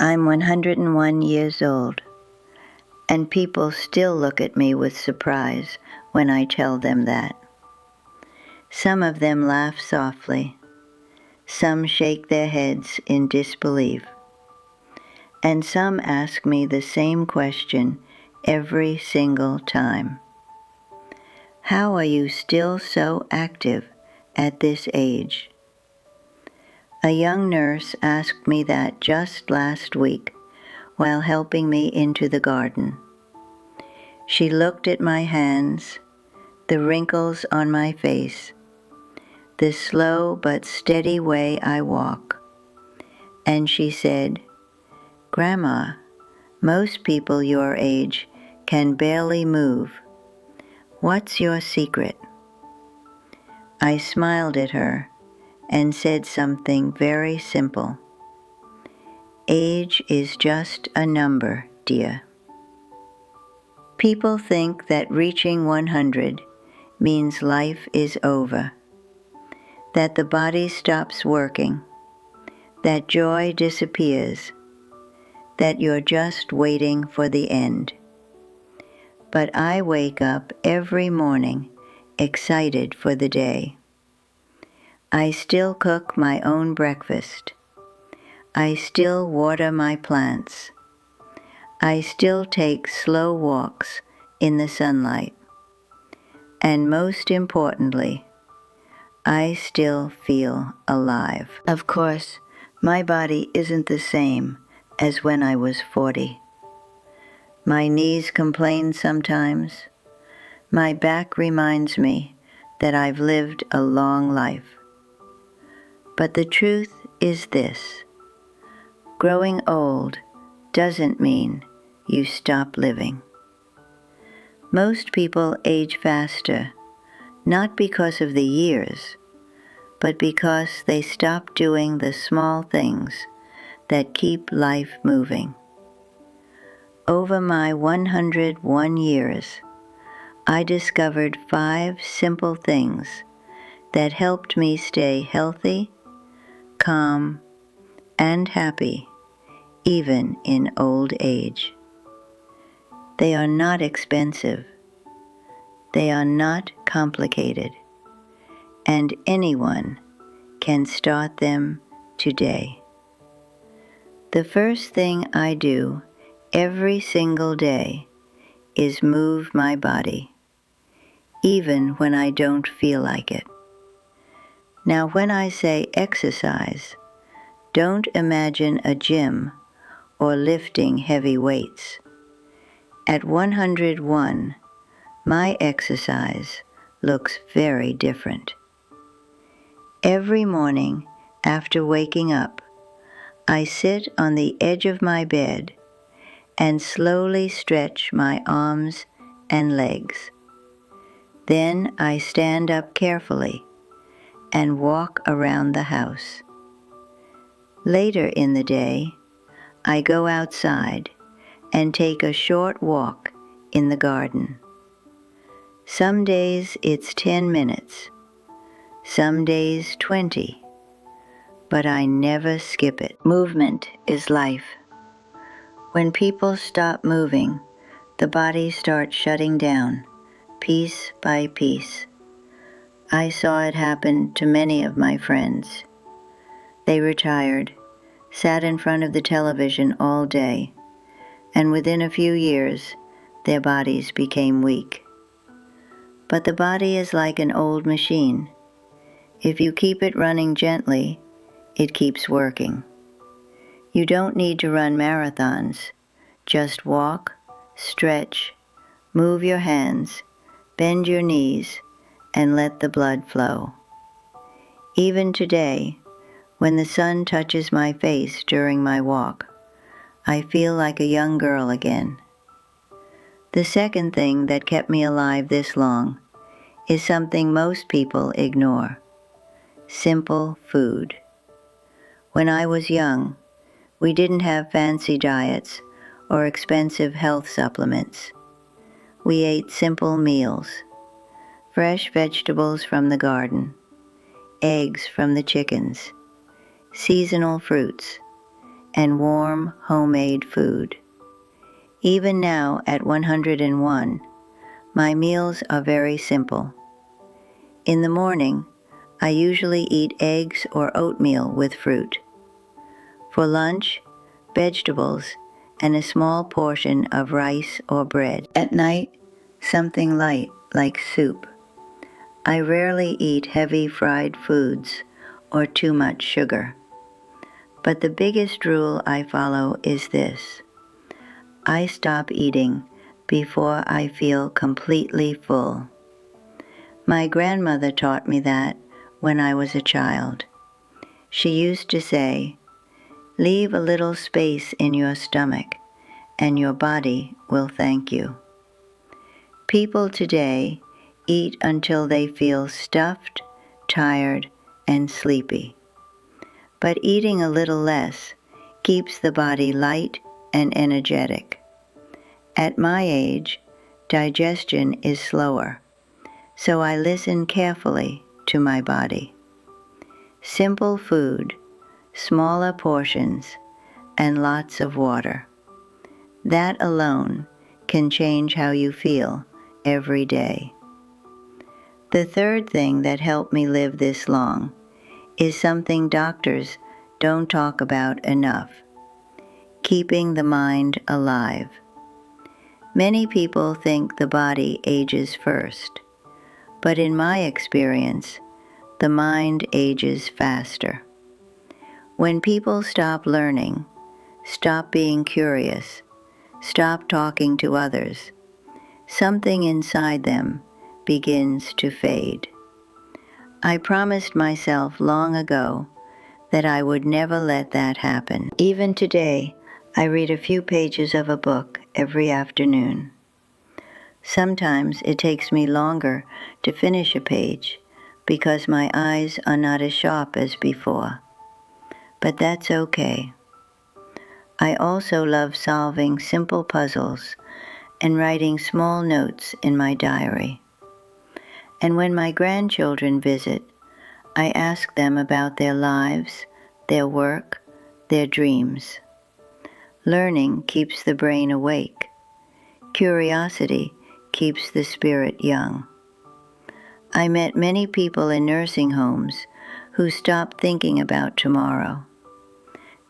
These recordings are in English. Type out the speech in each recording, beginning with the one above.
I'm 101 years old, and people still look at me with surprise when I tell them that. Some of them laugh softly, some shake their heads in disbelief, and some ask me the same question every single time. How are you still so active at this age? A young nurse asked me that just last week while helping me into the garden. She looked at my hands, the wrinkles on my face, the slow but steady way I walk, and she said, "Grandma, most people your age can barely move. What's your secret?" I smiled at her and said something very simple. Age is just a number, dear. People think that reaching 100 means life is over, that the body stops working, that joy disappears, that you're just waiting for the end. But I wake up every morning excited for the day. I still cook my own breakfast. I still water my plants. I still take slow walks in the sunlight. And most importantly, I still feel alive. Of course, my body isn't the same as when I was 40. My knees complain sometimes. My back reminds me that I've lived a long life. But the truth is this: growing old doesn't mean you stop living. Most people age faster, not because of the years, but because they stop doing the small things that keep life moving. Over my 101 years, I discovered 5 simple things that helped me stay healthy, calm, and happy, even in old age. They are not expensive. They are not complicated, and anyone can start them today. The first thing I do every single day is move my body, even when I don't feel like it. Now, when I say exercise, don't imagine a gym or lifting heavy weights. At 101, my exercise looks very different. Every morning after waking up, I sit on the edge of my bed and slowly stretch my arms and legs. Then I stand up carefully and walk around the house. Later in the day, I go outside and take a short walk in the garden. Some days it's 10 minutes, some days 20, but I never skip it. Movement is life. When people stop moving, the body starts shutting down, piece by piece. I saw it happen to many of my friends. They retired, sat in front of the television all day, and within a few years, their bodies became weak. But the body is like an old machine. If you keep it running gently, it keeps working. You don't need to run marathons. Just walk, stretch, move your hands, bend your knees, and let the blood flow. Even today, when the sun touches my face during my walk, I feel like a young girl again. The second thing that kept me alive this long is something most people ignore: simple food. When I was young, we didn't have fancy diets or expensive health supplements. We ate simple meals: fresh vegetables from the garden, eggs from the chickens, seasonal fruits, and warm homemade food. Even now at 101, my meals are very simple. In the morning, I usually eat eggs or oatmeal with fruit. For lunch, vegetables and a small portion of rice or bread. At night, something light like soup. I rarely eat heavy fried foods or too much sugar. But the biggest rule I follow is this: I stop eating before I feel completely full. My grandmother taught me that when I was a child. She used to say, "Leave a little space in your stomach, and your body will thank you." People today eat until they feel stuffed, tired, and sleepy. But eating a little less keeps the body light and energetic. At my age, digestion is slower, so I listen carefully to my body. Simple food, smaller portions, and lots of water. That alone can change how you feel every day. The third thing that helped me live this long is something doctors don't talk about enough: keeping the mind alive. Many people think the body ages first, but in my experience, the mind ages faster. When people stop learning, stop being curious, stop talking to others, something inside them begins to fade. I promised myself long ago that I would never let that happen. Even today, I read a few pages of a book every afternoon. Sometimes it takes me longer to finish a page because my eyes are not as sharp as before. But that's okay. I also love solving simple puzzles and writing small notes in my diary. And when my grandchildren visit, I ask them about their lives, their work, their dreams. Learning keeps the brain awake. Curiosity keeps the spirit young. I met many people in nursing homes who stopped thinking about tomorrow.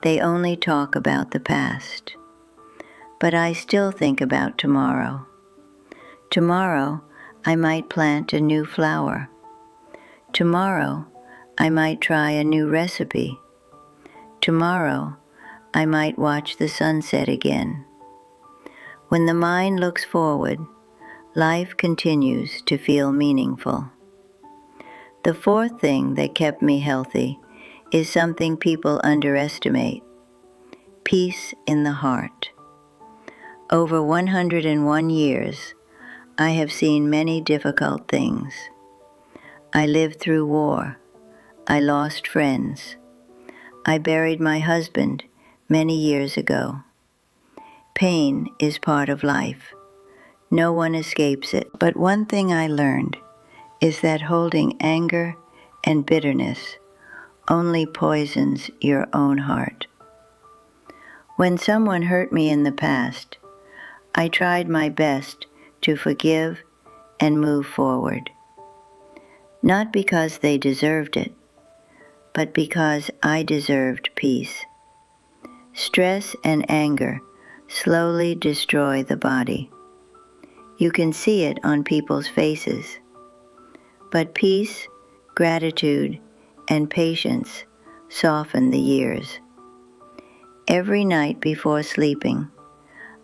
They only talk about the past. But I still think about tomorrow. Tomorrow, I might plant a new flower. Tomorrow, I might try a new recipe. Tomorrow, I might watch the sunset again. When the mind looks forward, life continues to feel meaningful. The fourth thing that kept me healthy is something people underestimate: peace in the heart. Over 101 years, I have seen many difficult things. I lived through war. I lost friends. I buried my husband many years ago. Pain is part of life. No one escapes it. But one thing I learned is that holding anger and bitterness only poisons your own heart. When someone hurt me in the past, I tried my best to forgive and move forward. Not because they deserved it, but because I deserved peace. Stress and anger slowly destroy the body. You can see it on people's faces. But peace, gratitude, and patience soften the years. Every night before sleeping,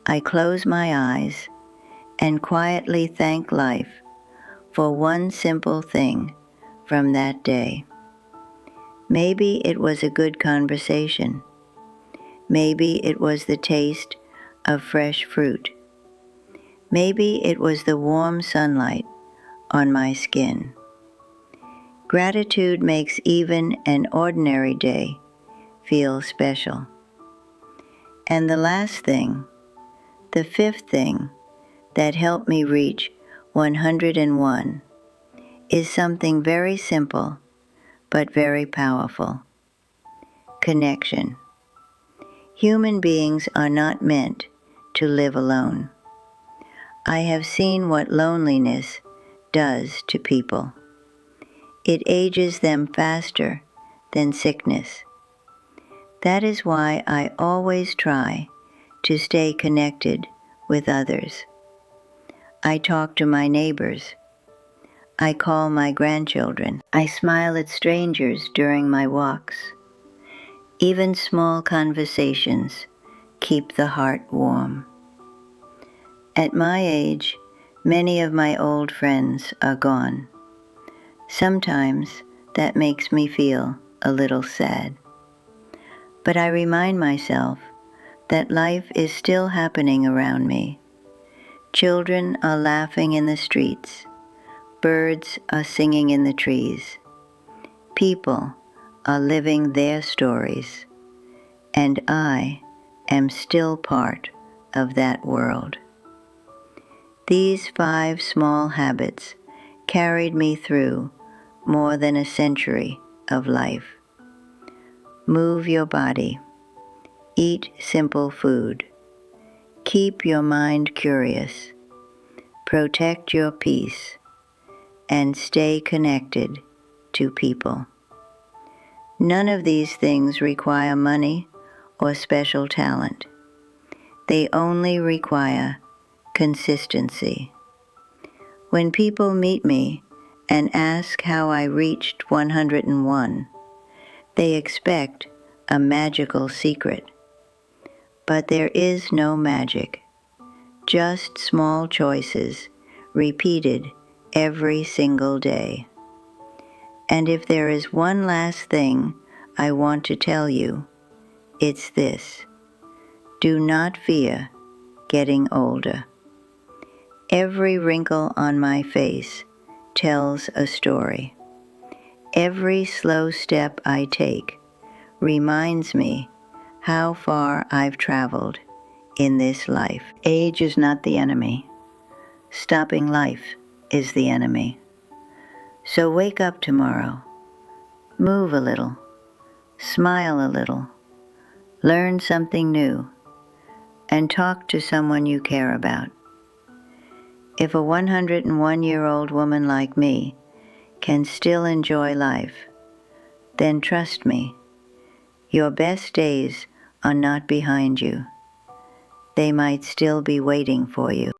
I close my eyes and quietly thank life for one simple thing from that day. Maybe it was a good conversation. Maybe it was the taste of fresh fruit. Maybe it was the warm sunlight on my skin. Gratitude makes even an ordinary day feel special. And the last thing, the fifth thing that helped me reach 101 is something very simple but very powerful: connection. Human beings are not meant to live alone. I have seen what loneliness does to people. It ages them faster than sickness. That is why I always try to stay connected with others. I talk to my neighbors. I call my grandchildren. I smile at strangers during my walks. Even small conversations keep the heart warm. At my age, many of my old friends are gone. Sometimes that makes me feel a little sad. But I remind myself that life is still happening around me. Children are laughing in the streets. Birds are singing in the trees. People are living their stories. And I am still part of that world. These 5 small habits carried me through more than a century of life. Move your body. Eat simple food. Keep your mind curious. Protect your peace. And stay connected to people. None of these things require money or special talent. They only require consistency. When people meet me and ask how I reached 101, they expect a magical secret. But there is no magic, just small choices repeated every single day. And if there is one last thing I want to tell you, it's this: do not fear getting older. Every wrinkle on my face tells a story. Every slow step I take reminds me how far I've traveled in this life. Age is not the enemy. Stopping life is the enemy. So wake up tomorrow. Move a little. Smile a little. Learn something new. And talk to someone you care about. If a 101-year-old woman like me can still enjoy life, then trust me, your best days are not behind you. They might still be waiting for you.